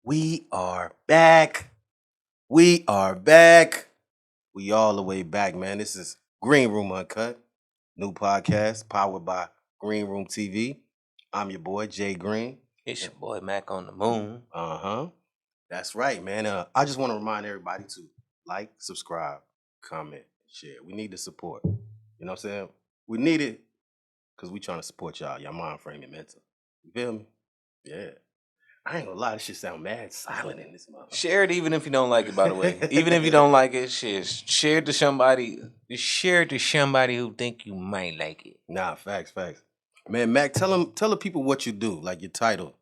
We are back. We are back. We all the way back, man. This is Greenroom Uncut, new podcast powered by Greenroom TV. I'm your boy, Jay Green. It's your boy Mac on the moon. Uh-huh. That's right, man. I just want to remind everybody to like, subscribe, comment, share. We need the support. You know what I'm saying? We need it because we trying to support y'all mind frame and mental. You feel me? Yeah. I ain't gonna lie, this shit sound mad silent in this motherfucker. Share it even if you don't like it, by the way. Even if you don't like it, share it to somebody. Share it to somebody who think you might like it. Nah, facts. Man, Mac, tell the people what you do, like your title.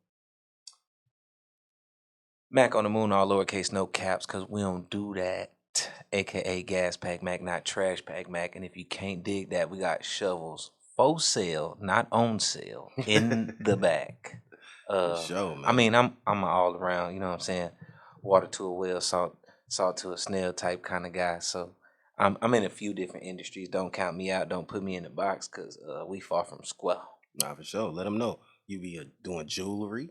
Mac on the moon, all lowercase, no caps, because we don't do that. AKA Gas Pack Mac, not Trash Pack Mac. And if you can't dig that, we got shovels for sale, not on sale, in the back. Show, man. I mean, I'm an all around, you know what I'm saying? Water to a well, salt to a snail type kind of guy. So I'm in a few different industries. Don't count me out. Don't put me in the box because we far from square. Nah, for sure. Let them know. You be doing jewelry,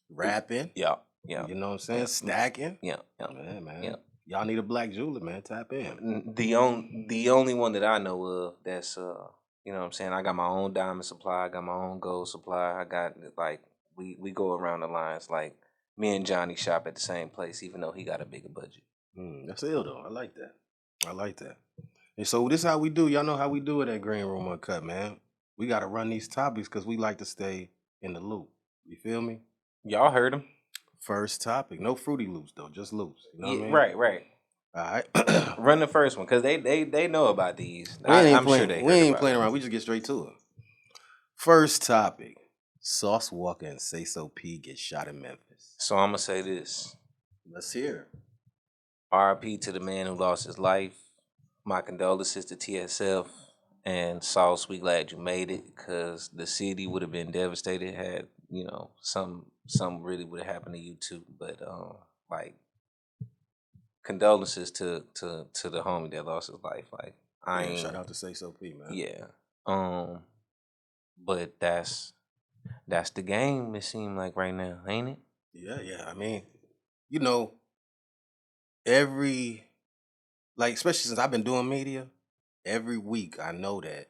rapping. Yeah. You know what I'm saying? Stacking. Yeah. Man. Yeah. Y'all need a black jeweler, man. Tap in. The only one that I know of that's you know what I'm saying? I got my own diamond supply. I got my own gold supply. I got like we go around the lines like me and Johnny shop at the same place, even though he got a bigger budget. That's ill though. I like that. And so this how we do. Y'all know how we do it at Green Room Uncut, man. We gotta run these topics because we like to stay in the loop. You feel me? Y'all heard him. First topic. No Fruity Loops though, just loops. You know what I mean? Right. All right. Run the first one because they know about these. I'm sure they. We ain't playing around. We just get straight to it. First topic: Sauce Walka and SAYSO P get shot in Memphis. So I'm gonna say this. Let's hear. R.I.P. to the man who lost his life. My condolences to TSF and Sauce. We glad you made it because the city would have been devastated had some really would have happened to you too. But like condolences to the homie that lost his life. Like shout out to SAYSO P, man. Yeah. But that's the game. It seems like right now, ain't it? Yeah. I mean, especially since I've been doing media, every week I know that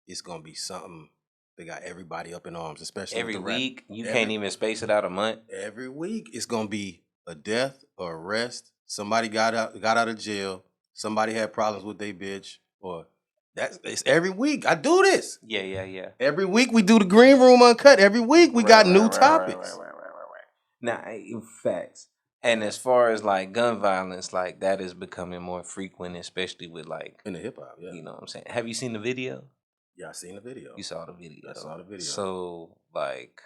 it's gonna be something that got everybody up in arms, especially every week. You can't even space it out a month. Every week it's gonna be a death or arrest. Somebody got out of jail. Somebody had problems with their bitch, or it's every week. I do this. Yeah. Every week we do the Green Room Uncut. Every week we got new topics. Right. Now, facts. And as far as like gun violence, like that is becoming more frequent, especially with like in the hip hop. Yeah, you know what I'm saying. Have you seen the video? Yeah, I seen the video. You saw the video. I saw the video. So like,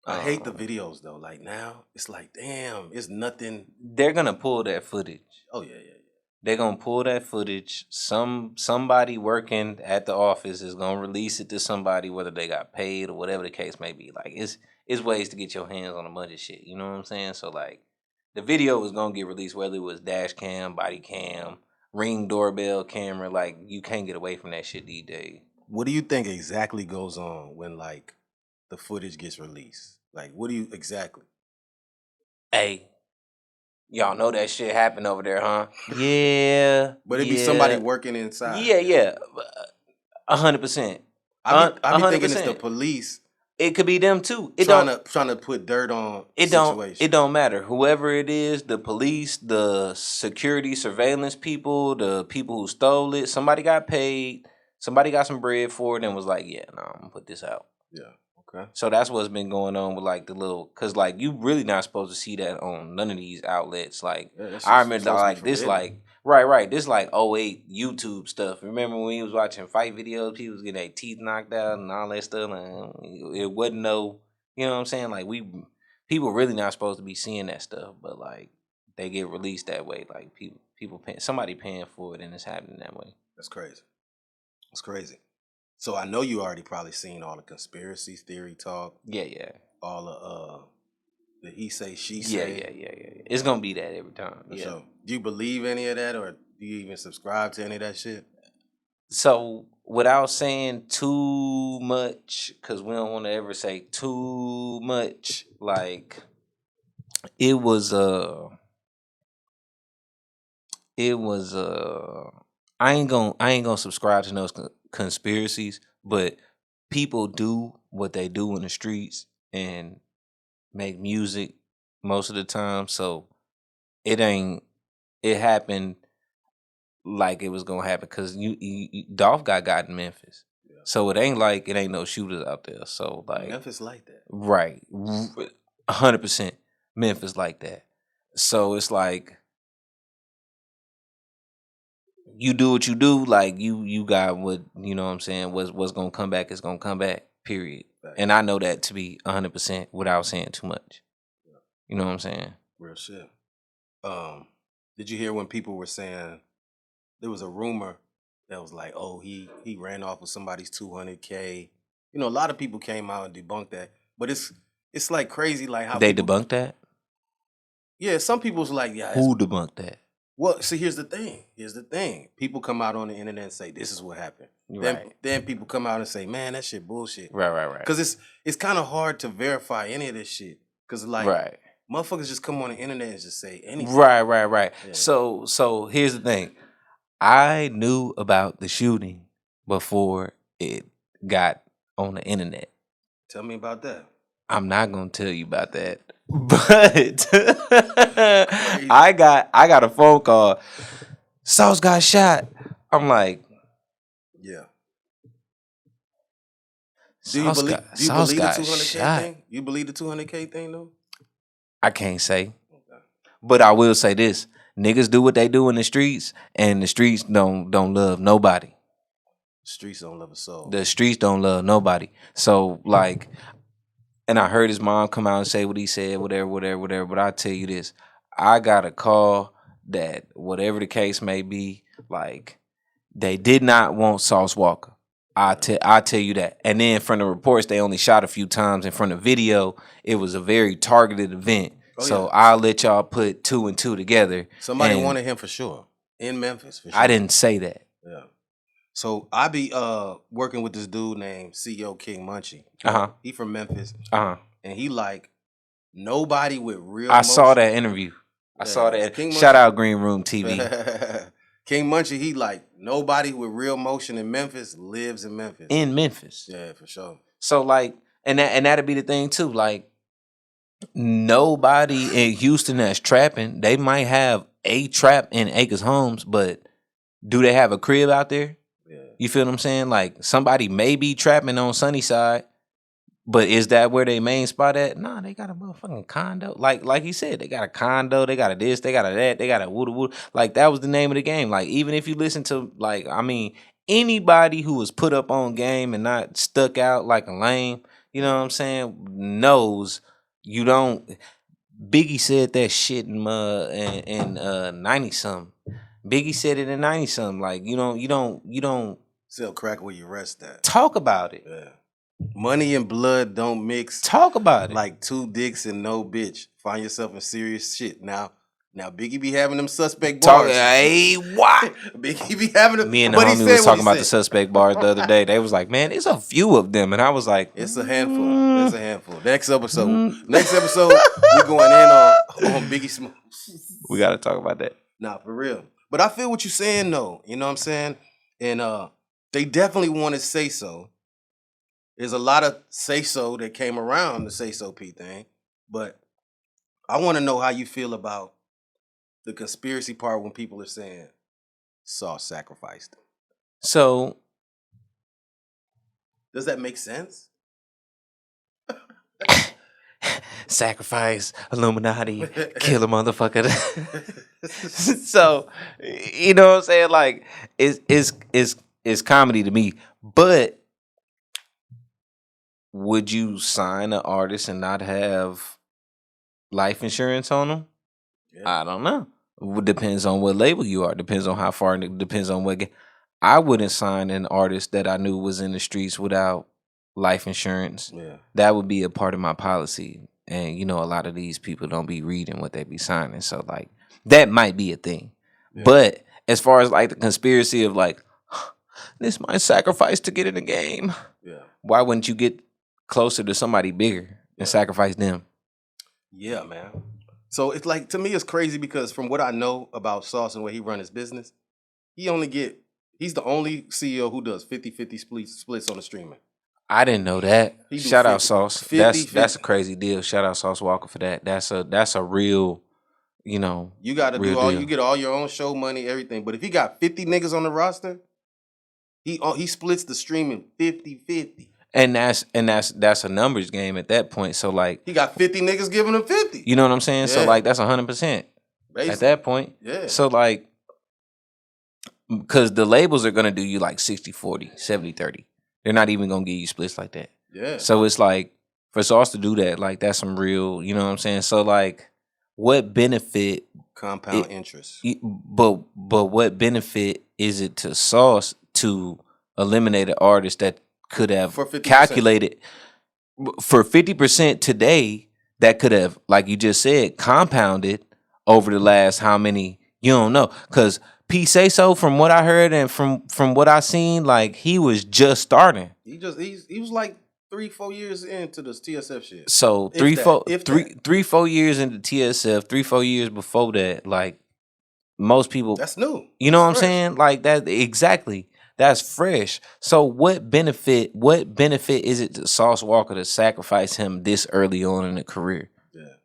I hate the videos though. Like now, it's like, damn, it's nothing. They're gonna pull that footage. Oh yeah. They're gonna pull that footage. Somebody working at the office is gonna release it to somebody, whether they got paid or whatever the case may be. Like it's ways to get your hands on a bunch of shit. You know what I'm saying? So like, the video was gonna get released, whether it was dash cam, body cam, Ring doorbell camera. Like you can't get away from that shit these days. What do you think exactly goes on when like the footage gets released? Like, what do you exactly? Hey, y'all know that shit happened over there, huh? Yeah. But it'd be somebody working inside. Yeah. 100%. I be thinking it's the police. It could be them too. Trying to put dirt on the situation. It don't matter. Whoever it is, the police, the security, surveillance people, the people who stole it, somebody got paid, somebody got some bread for it and was like, yeah, no, I'm gonna put this out. Yeah. Okay. So that's what's been going on with like cause like you really not supposed to see that on none of these outlets. Like I remember like this like right. This like 08 YouTube stuff. Remember when we was watching fight videos, people was getting their teeth knocked out and all that stuff. Like, it wasn't no, you know what I'm saying? Like people really not supposed to be seeing that stuff, but like they get released that way. Like people paying, somebody paying for it and it's happening that way. That's crazy. So I know you already probably seen all the conspiracy theory talk. Yeah. All the he say, she say. Yeah. It's gonna be that every time. Yeah. So do you believe any of that, or do you even subscribe to any of that shit? So without saying too much, because we don't want to ever say too much, like It was I ain't gonna subscribe to those conspiracies, but people do what they do in the streets and make music most of the time, so it happened like it was gonna happen because Dolph got in Memphis, so it ain't no shooters out there. So like Memphis like that, right? 100% Memphis like that. So it's like you do what you do, like you got what you know what I'm saying. What's gonna come back is gonna come back. Period. Right. And I know that to be 100% without saying too much. Yeah. You know what I'm saying? Real shit. Did you hear when people were saying there was a rumor that was like, oh, he ran off with somebody's 200K? You know, a lot of people came out and debunked that, but it's like crazy, like how they debunked that. Yeah, some people's like, yeah. Who debunked that? Well, see, here's the thing. People come out on the internet and say, this is what happened. Right. Then people come out and say, man, that shit bullshit. Right. Because it's kind of hard to verify any of this shit. Because, like, motherfuckers just come on the internet and just say anything. Right. Yeah. So here's the thing. I knew about the shooting before it got on the internet. Tell me about that. I'm not going to tell you about that. But I got a phone call. Sauce got shot. I'm like, yeah. Do you believe the 200K thing? You believe the 200K thing though? I can't say. Okay. But I will say this. Niggas do what they do in the streets, and the streets don't love nobody. The streets don't love a soul. The streets don't love nobody. So like, and I heard his mom come out and say what he said, whatever. But I tell you this, I got a call that whatever the case may be, like they did not want Sauce Walka. I tell you that. And then from the reports, they only shot a few times. And from the video, it was a very targeted event. Oh, so yeah. I'll let y'all put 2 and 2 together. Somebody wanted him for sure in Memphis. For sure. I didn't say that. Yeah. So I be working with this dude named CEO King Munchie. He from Memphis. And he like nobody with real emotion. Saw that interview. I saw that. Shout out Greenroom TV. King Munchie, he like nobody with real motion in Memphis lives in Memphis. In Memphis. Yeah, for sure. So like, and that'd be the thing too. Like nobody in Houston that's trapping. They might have a trap in Acres Homes, but do they have a crib out there? Yeah. You feel what I'm saying? Like somebody may be trapping on Sunnyside, but is that where they main spot at? Nah, they got a motherfucking condo. Like he said, they got a condo, they got a this, they got a that, they got a woo. Like that was the name of the game. Like even if you listen to like, I mean, anybody who was put up on game and not stuck out like a lame, you know what I'm saying, knows you don't. Biggie said that shit in 90-something. Biggie said it in 90-something. Like you don't sell crack where you rest at. Talk about it. Yeah. Money and blood don't mix. Talk about it. Like 2 dicks and no bitch. Find yourself in serious shit. Now Biggie be having them suspect bars. Hey, what? Biggie be having them. Me and the homie was talking about the suspect bars the other day. They was like, man, it's a few of them. And I was like, it's a handful. It's a handful. Next episode, we're going in on Biggie Smalls. We got to talk about that. Nah, for real. But I feel what you're saying, though. You know what I'm saying? And they definitely want to say so. There's a lot of SAYSO that came around the SAYSO P thing. But I want to know how you feel about the conspiracy part when people are saying Sauce sacrificed him. So, does that make sense? Sacrifice, Illuminati, kill a motherfucker. So, you know what I'm saying? Like, it's comedy to me. But would you sign an artist and not have life insurance on them? Yeah. I don't know. It depends on what label you are. Depends on how far. Depends on what. I wouldn't sign an artist that I knew was in the streets without life insurance. Yeah. That would be a part of my policy. And, you know, a lot of these people don't be reading what they be signing. So, like, that might be a thing. Yeah. But as far as, like, the conspiracy of, like, this might sacrifice to get in the game. Yeah. Why wouldn't you get closer to somebody bigger and sacrifice them? Yeah, man. So it's like, to me, it's crazy because from what I know about Sauce and the way he run his business, he's the only CEO who does 50-50 splits on the streaming. I didn't know that. Shout out Sauce. 50, that's a crazy deal. Shout out Sauce Walka for that. That's a real, you got to do all deal. You get all your own show money, everything. But if he got 50 niggas on the roster, he splits the streaming 50-50. And that's a numbers game at that point. So like he got 50 niggas giving him 50. You know what I'm saying? Yeah. So like that's 100% at that point. Yeah. So like, because the labels are gonna do you like 60-40, 70-30. They're not even gonna give you splits like that. Yeah. So it's like for Sauce to do that, like that's some real, you know what I'm saying? So like, what benefit? Compound interest. But what benefit is it to Sauce to eliminate an artist that could have calculated for 50% today, that could have, like you just said, compounded over the last how many, you don't know. Because SAYSO, from what I heard and from what I seen, like he was just starting. He was like 3-4 years into this TSF shit. So 3-4 years into TSF, 3-4 years before that, like most people, that's new. You know what I'm saying? Like that, exactly. That's fresh. So what benefit is it to Sauce Walka to sacrifice him this early on in the career? Yeah.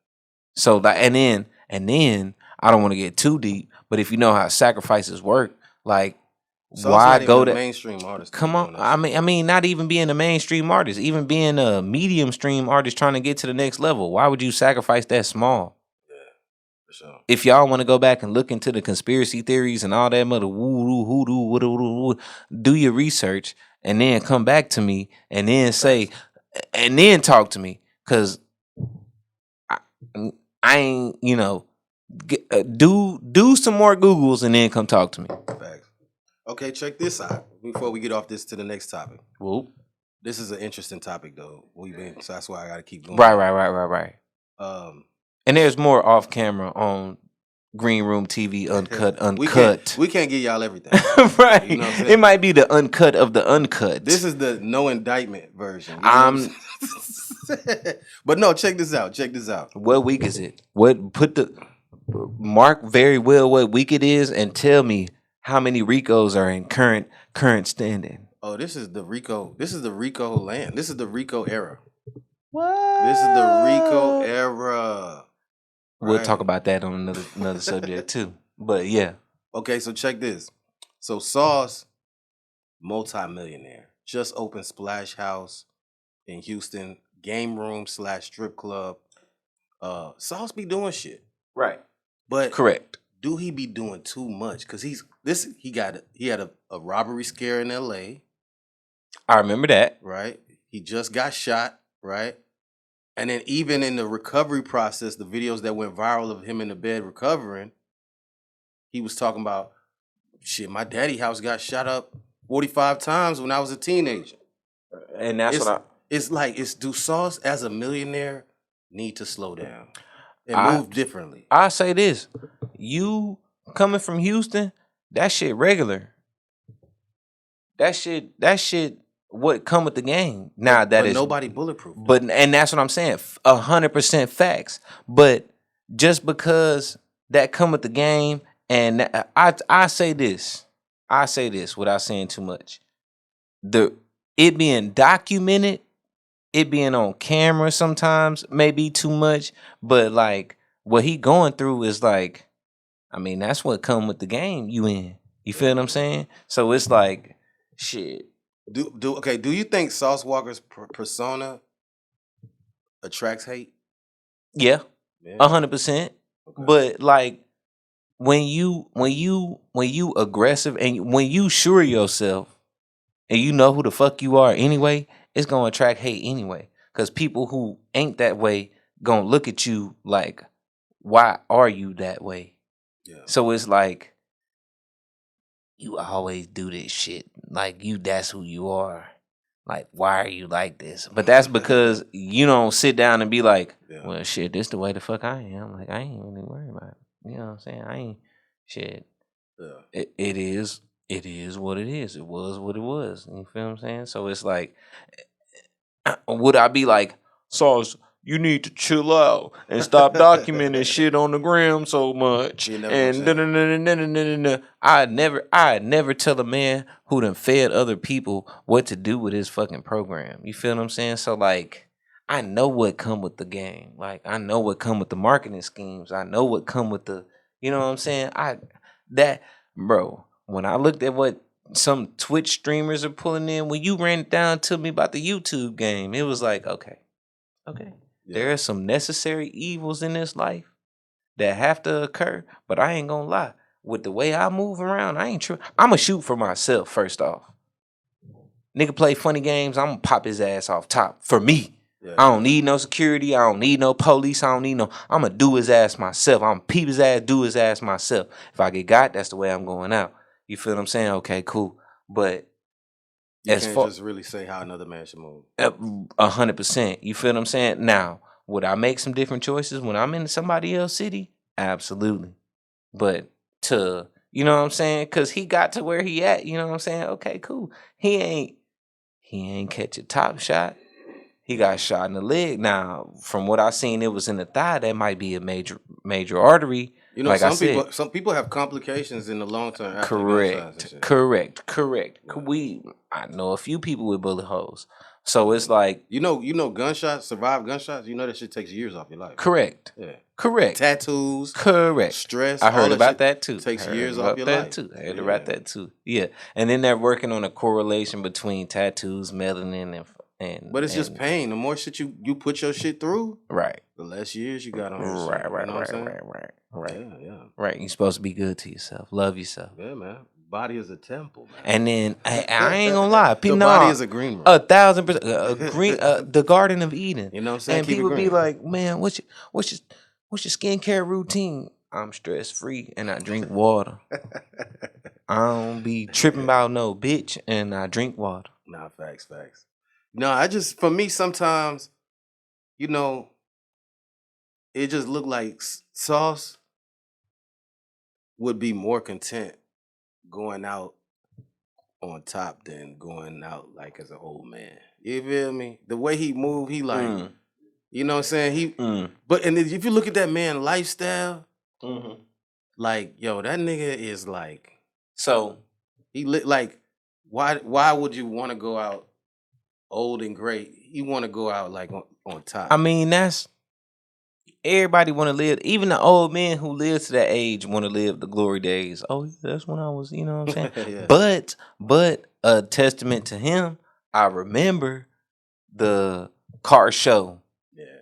So that, and then I don't want to get too deep, but if you know how sacrifices work, like Sauce why go to mainstream artist? Come on, I mean, not even being a mainstream artist, even being a medium stream artist trying to get to the next level. Why would you sacrifice that small? Sure. If y'all want to go back and look into the conspiracy theories and all that mother woo hoodoo, do your research and then come back to me and then say, and then talk to me, because I ain't, do some more Googles and then come talk to me. Facts. Okay, check this out before we get off this to the next topic. Whoop. This is an interesting topic though. So that's why I gotta keep going. Right. And there's more off camera on Greenroom TV, Uncut. We can't give y'all everything. Right. You know what I'm saying? It might be the uncut of the uncut. This is the no indictment version. But no, check this out. What week is it? Mark very well what week it is and tell me how many Ricos are in current standing. Oh, this is the Rico land. This is the Rico era. What? This is the Rico era. We'll talk about that on another subject too. But yeah. Okay, so check this. So Sauce, multi-millionaire, just opened Splash House in Houston, game room / strip club. Sauce be doing shit. Right. But correct. Do he be doing too much? Because he had a robbery scare in LA. I remember that. Right. He just got shot, right? And then even in the recovery process, the videos that went viral of him in the bed recovering, he was talking about, shit, my daddy house got shot up 45 times when I was a teenager. And that's do Sauce as a millionaire need to slow down and move differently? I say this. You coming from Houston, that shit regular. That shit what come with the game. Now that is nobody bulletproof. And that's what I'm saying. 100% facts. But just because that come with the game, and I say this without saying too much. It being documented, it being on camera sometimes may be too much, but like what he going through is like, I mean, that's what come with the game you in. You feel what I'm saying? So it's like, shit. Do you think Sauce Walka's persona attracts hate? Yeah. 100%. Okay. But like when you aggressive and when you sure yourself and you know who the fuck you are anyway, it's gonna attract hate anyway. Cause people who ain't that way gonna look at you like, why are you that way? Yeah. So it's like, you always do this shit. Like that's who you are. Like, why are you like this? But that's because you don't sit down and be like, well, shit, this the way the fuck I am. Like, I ain't really worried about it. You know what I'm saying? I ain't shit. Yeah. It is what it is. It was what it was. You feel what I'm saying? So it's like, would I be like, Sauce, you need to chill out and stop documenting shit on the gram so much. And I'd never tell a man who done fed other people what to do with his fucking program. You feel what I'm saying? So like, I know what come with the game. Like, I know what come with the marketing schemes. I know what come with the, you know what I'm saying? Bro, when I looked at what some Twitch streamers are pulling in, when you ran it down to me about the YouTube game, it was like, okay. Yeah. There are some necessary evils in this life that have to occur, but I ain't gonna lie. With the way I move around, I ain't true. I'ma shoot for myself first off. Nigga play funny games, I'm gonna pop his ass off top for me. Yeah, I don't need no security. I don't need no police. I'm gonna do his ass myself. I'm gonna peep his ass, do his ass myself. If I get got, that's the way I'm going out. You feel what I'm saying? Okay, cool. But you can't just really say how another man should move. 100%. You feel what I'm saying? Now, would I make some different choices when I'm in somebody else's city? Absolutely. But you know what I'm saying? Because he got to where he at. You know what I'm saying? Okay, cool. He ain't catch a top shot. He got shot in the leg. Now, from what I seen, it was in the thigh. That might be a major artery. You know, like some people have complications in the long term after correct. Yeah. I know a few people with bullet holes. So it's like you know, survive gunshots. You know that shit takes years off your life. Correct. Yeah. Correct. Tattoos. Correct. Stress. I heard about that too. Takes years off your life. I heard about that too. Yeah. And then they're working on a correlation between tattoos, melanin, but it's just pain. The more shit you put your shit through, right, the less years you got on your right, shit. Right. Yeah. Right. You're supposed to be good to yourself. Love yourself. Yeah, man. Body is a temple, man. And then I ain't gonna lie. The body is a green room. 1,000%. The Garden of Eden. You know what I'm saying? And people be like, man, what's your skincare routine? I'm stress free and I drink water. I don't be tripping about no bitch and I drink water. Nah, facts. No, for me, sometimes, you know, it just looked like Sauce would be more content going out on top than going out like as an old man. You feel me? The way he moved, he like, you know what I'm saying? But and if you look at that man lifestyle, like, yo, that nigga is like, so he like, why would you want to go out old and great? You want to go out like on top. I mean, that's everybody want to live. Even the old men who live to that age want to live the glory days. Oh, yeah, that's when I was. You know what I'm saying? Yeah. But a testament to him. I remember the car show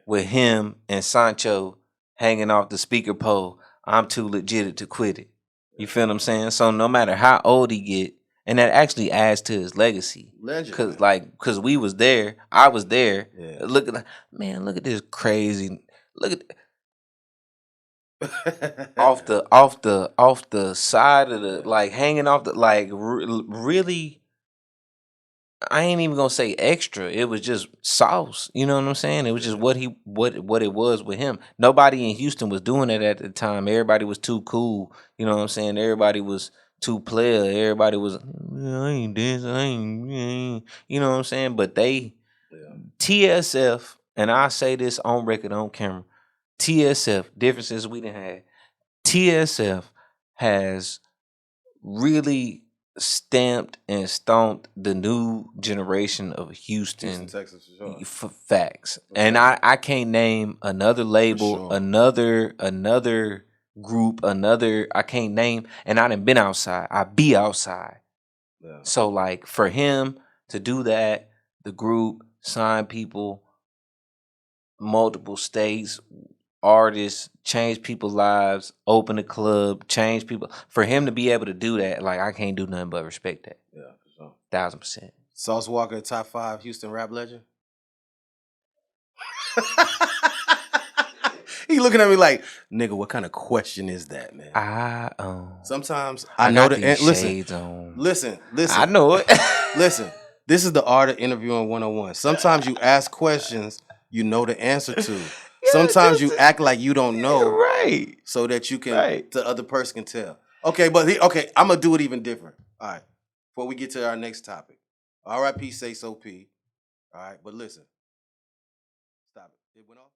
with him and Sancho hanging off the speaker pole. I'm too legit to quit it. You feel what I'm saying? So no matter how old he get. And that actually adds to his legacy. Legend. Cause we was there. I was there. Yeah. Look at this crazy. Look at off the side of the like hanging off the like really. I ain't even gonna say extra. It was just sauce. You know what I'm saying? It was just what it was with him. Nobody in Houston was doing it at the time. Everybody was too cool. You know what I'm saying? Everybody was too player. Everybody was, I ain't this, I ain't, you know what I'm saying? But TSF, and I say this on record, on camera, TSF, differences we done had, TSF has really stamped and stomped the new generation of Houston, Texas, for sure. Facts. And I can't name another label, another group, I can't name, and I done been outside. I be outside. Yeah. So like for him to do that, the group, sign people, multiple states, artists, change people's lives, open a club, change people. For him to be able to do that, like I can't do nothing but respect that. Yeah, for sure. 1,000%. Sauce Walka, top 5 Houston rap legend? He looking at me like, nigga, what kind of question is that, man? Sometimes I know the listen. I know it. Listen, this is the art of interviewing 101. Sometimes you ask questions you know the answer to. Sometimes you act like you don't know, right? So that you can, the other person can tell. Okay, but I'm gonna do it even different. All right, before we get to our next topic, R.I.P. SAYSO P. All right, but listen, stop it. It went off.